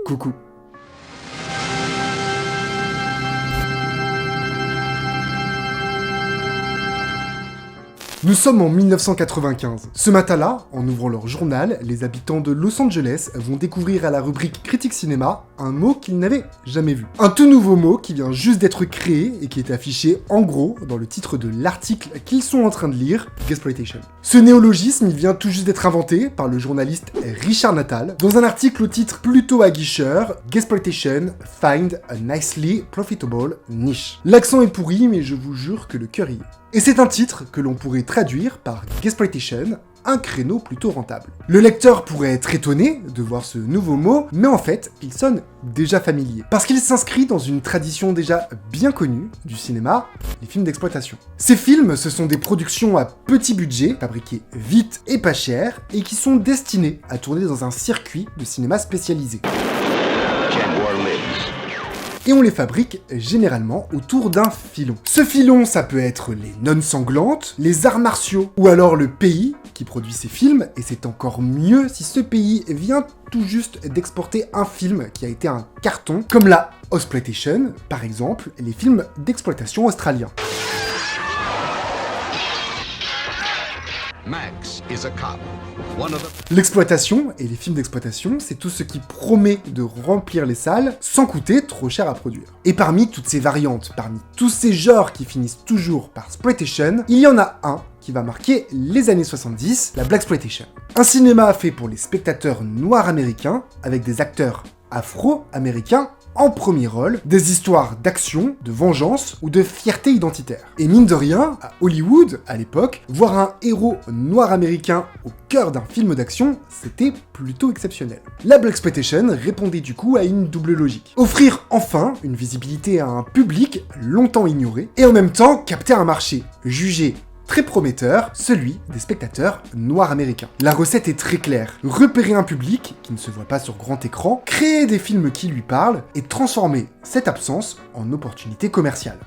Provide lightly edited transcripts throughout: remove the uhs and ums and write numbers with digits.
Coucou. Nous sommes en 1995. Ce matin-là, en ouvrant leur journal, les habitants de Los Angeles vont découvrir à la rubrique Critique Cinéma un mot qu'ils n'avaient jamais vu. Un tout nouveau mot qui vient juste d'être créé et qui est affiché en gros dans le titre de l'article qu'ils sont en train de lire, Gaysploitation. Ce néologisme, il vient tout juste d'être inventé par le journaliste Richard Natal dans un article au titre plutôt aguicheur, Gaysploitation find a nicely profitable niche. L'accent est pourri, mais je vous jure que le cœur y est. Et c'est un titre que l'on pourrait traduire par Gaysploitation, un créneau plutôt rentable. Le lecteur pourrait être étonné de voir ce nouveau mot, mais en fait, il sonne déjà familier. Parce qu'il s'inscrit dans une tradition déjà bien connue du cinéma, les films d'exploitation. Ces films, ce sont des productions à petit budget, fabriquées vite et pas cher, et qui sont destinées à tourner dans un circuit de cinéma spécialisé. Et on les fabrique généralement autour d'un filon. Ce filon, ça peut être les nonnes sanglantes, les arts martiaux, ou alors le pays qui produit ces films, et c'est encore mieux si ce pays vient tout juste d'exporter un film qui a été un carton, comme la Ozploitation, par exemple, les films d'exploitation australiens. Max is a cop. L'exploitation et les films d'exploitation, c'est tout ce qui promet de remplir les salles sans coûter trop cher à produire. Et parmi toutes ces variantes, parmi tous ces genres qui finissent toujours par exploitation, il y en a un qui va marquer les années 70, la Blaxploitation. Un cinéma fait pour les spectateurs noirs américains, avec des acteurs afro-américains en premier rôle, des histoires d'action, de vengeance ou de fierté identitaire. Et mine de rien, à Hollywood, à l'époque, voir un héros noir américain au cœur d'un film d'action, c'était plutôt exceptionnel. La Blaxploitation répondait du coup à une double logique. Offrir enfin une visibilité à un public longtemps ignoré, et en même temps capter un marché jugé très prometteur, celui des spectateurs noirs américains. La recette est très claire. Repérer un public qui ne se voit pas sur grand écran, créer des films qui lui parlent et transformer cette absence en opportunité commerciale.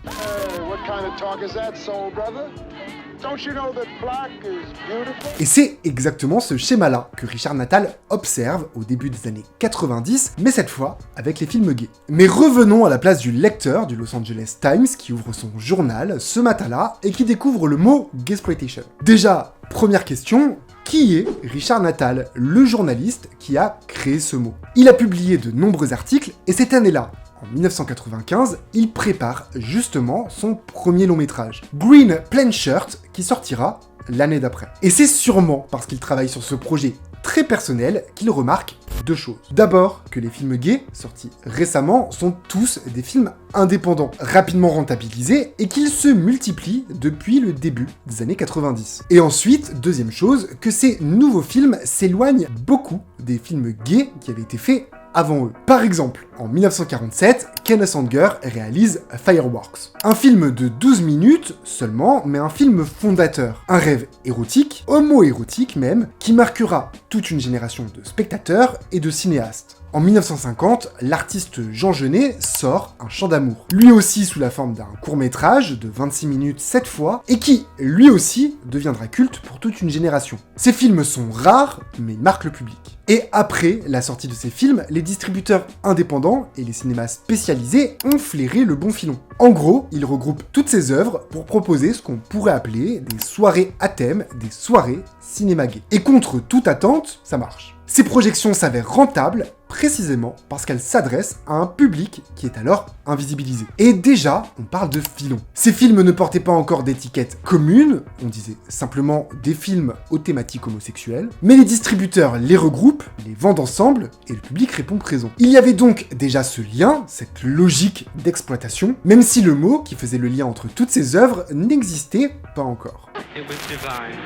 Et c'est exactement ce schéma-là que Richard Natal observe au début des années 90, mais cette fois avec les films gays. Mais revenons à la place du lecteur du Los Angeles Times qui ouvre son journal ce matin-là et qui découvre le mot Gaysploitation. Déjà, première question, qui est Richard Natal, le journaliste qui a créé ce mot? Il a publié de nombreux articles et cette année-là, en 1995, il prépare justement son premier long métrage, Green Plain Shirt, qui sortira l'année d'après. Et c'est sûrement parce qu'il travaille sur ce projet très personnel qu'il remarque deux choses. D'abord, que les films gays, sortis récemment, sont tous des films indépendants, rapidement rentabilisés, et qu'ils se multiplient depuis le début des années 90. Et ensuite, deuxième chose, que ces nouveaux films s'éloignent beaucoup des films gays qui avaient été faits avant eux. Par exemple, en 1947, Kenneth Anger réalise Fireworks. Un film de 12 minutes seulement, mais un film fondateur. Un rêve érotique, homo-érotique même, qui marquera toute une génération de spectateurs et de cinéastes. En 1950, l'artiste Jean Genet sort Un chant d'amour, lui aussi sous la forme d'un court-métrage de 26 minutes cette fois, et qui, lui aussi, deviendra culte pour toute une génération. Ces films sont rares, mais ils marquent le public. Et après la sortie de ces films, les distributeurs indépendants et les cinémas spécialisés ont flairé le bon filon. En gros, ils regroupent toutes ces œuvres pour proposer ce qu'on pourrait appeler des soirées à thème, des soirées cinéma gay. Et contre toute attente, ça marche. Ces projections s'avèrent rentables, précisément parce qu'elles s'adressent à un public qui est alors invisibilisé. Et déjà, on parle de filon. Ces films ne portaient pas encore d'étiquette commune, on disait simplement des films aux thématiques homosexuelles, mais les distributeurs les regroupent, les vendent ensemble, et le public répond présent. Il y avait donc déjà ce lien, cette logique d'exploitation, même si le mot qui faisait le lien entre toutes ces œuvres n'existait pas encore. It was divine,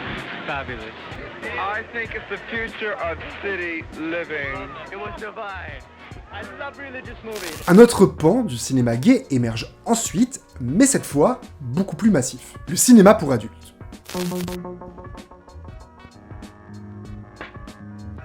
fabulous. I think it's the future of city living. It was divine. I love religious movies. Un autre pan du cinéma gay émerge ensuite, mais cette fois beaucoup plus massif. Le cinéma pour adultes.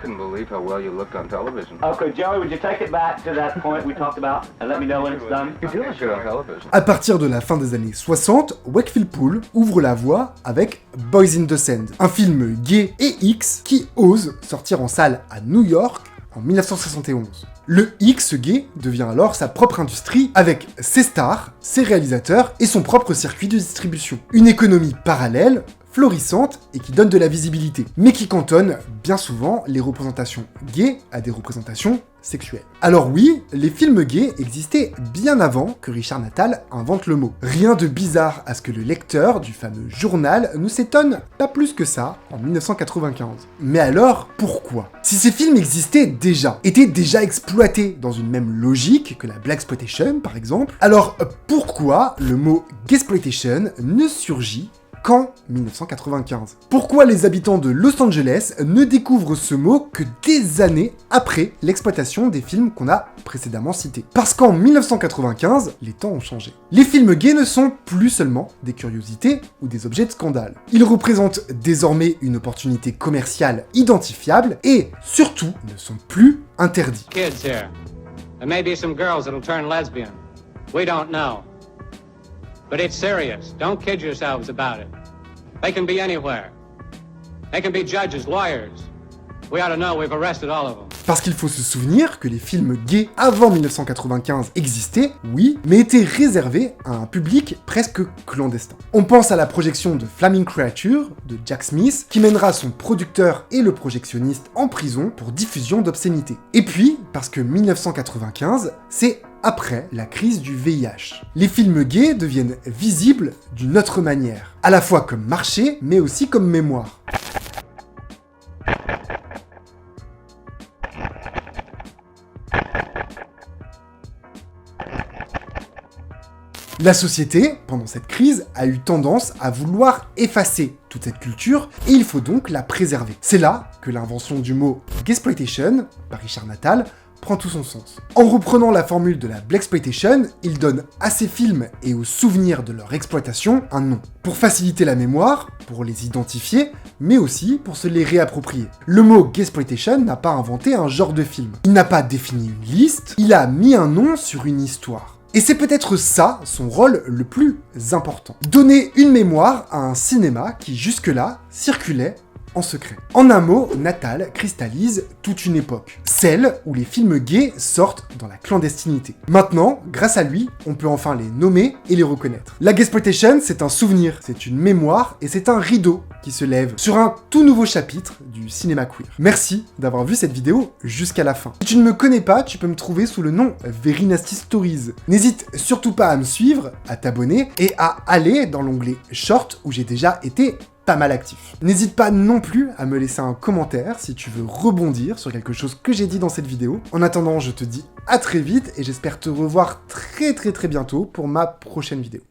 Couldn't believe how well you looked on television. Okay, Joey, would you take it back to that point we talked about and let me know when it's done? You do look good on television. À partir de la fin des années 60, Wakefield Pool ouvre la voie avec Boys in the Sand, un film gay et X qui ose sortir en salle à New York en 1971. Le X gay devient alors sa propre industrie avec ses stars, ses réalisateurs et son propre circuit de distribution. Une économie parallèle, florissante et qui donne de la visibilité, mais qui cantonne bien souvent les représentations gays à des représentations sexuelles. Alors oui, les films gays existaient bien avant que Richard Natal invente le mot. Rien de bizarre à ce que le lecteur du fameux journal ne s'étonne pas plus que ça en 1995. Mais alors, pourquoi? Si ces films existaient déjà, étaient déjà exploités dans une même logique que la blaxploitation par exemple, alors pourquoi le mot gaysploitation ne surgit qu'en 1995. Pourquoi les habitants de Los Angeles ne découvrent ce mot que des années après l'exploitation des films qu'on a précédemment cités? Parce qu'en 1995, les temps ont changé. Les films gays ne sont plus seulement des curiosités ou des objets de scandale. Ils représentent désormais une opportunité commerciale identifiable et, surtout, ne sont plus interdits. Kids here. There may be some girls that'll turn lesbian. We don't know. But it's serious. Don't kid yourselves about it. They can be anywhere. They can be judges, lawyers. We ought to know we've arrested all of them. Parce qu'il faut se souvenir que les films gays avant 1995 existaient, oui, mais étaient réservés à un public presque clandestin. On pense à la projection de Flaming Creature de Jack Smith, qui mènera son producteur et le projectionniste en prison pour diffusion d'obscénités. Et puis, parce que 1995, c'est après la crise du VIH. Les films gays deviennent visibles d'une autre manière, à la fois comme marché, mais aussi comme mémoire. La société, pendant cette crise, a eu tendance à vouloir effacer toute cette culture et il faut donc la préserver. C'est là que l'invention du mot gaysploitation par Richard Natal prend tout son sens. En reprenant la formule de la blaxploitation, il donne à ces films et aux souvenirs de leur exploitation un nom. Pour faciliter la mémoire, pour les identifier, mais aussi pour se les réapproprier. Le mot gaysploitation n'a pas inventé un genre de film. Il n'a pas défini une liste, il a mis un nom sur une histoire. Et c'est peut-être ça son rôle le plus important. Donner une mémoire à un cinéma qui jusque-là circulait en secret. En un mot, Natal cristallise toute une époque, celle où les films gays sortent dans la clandestinité. Maintenant, grâce à lui, on peut enfin les nommer et les reconnaître. La gaysploitation, c'est un souvenir, c'est une mémoire et c'est un rideau qui se lève sur un tout nouveau chapitre du cinéma queer. Merci d'avoir vu cette vidéo jusqu'à la fin. Si tu ne me connais pas, tu peux me trouver sous le nom Very Nasty Stories. N'hésite surtout pas à me suivre, à t'abonner et à aller dans l'onglet Short où j'ai déjà été pas mal actif. N'hésite pas non plus à me laisser un commentaire si tu veux rebondir sur quelque chose que j'ai dit dans cette vidéo. En attendant, je te dis à très vite et j'espère te revoir très bientôt pour ma prochaine vidéo.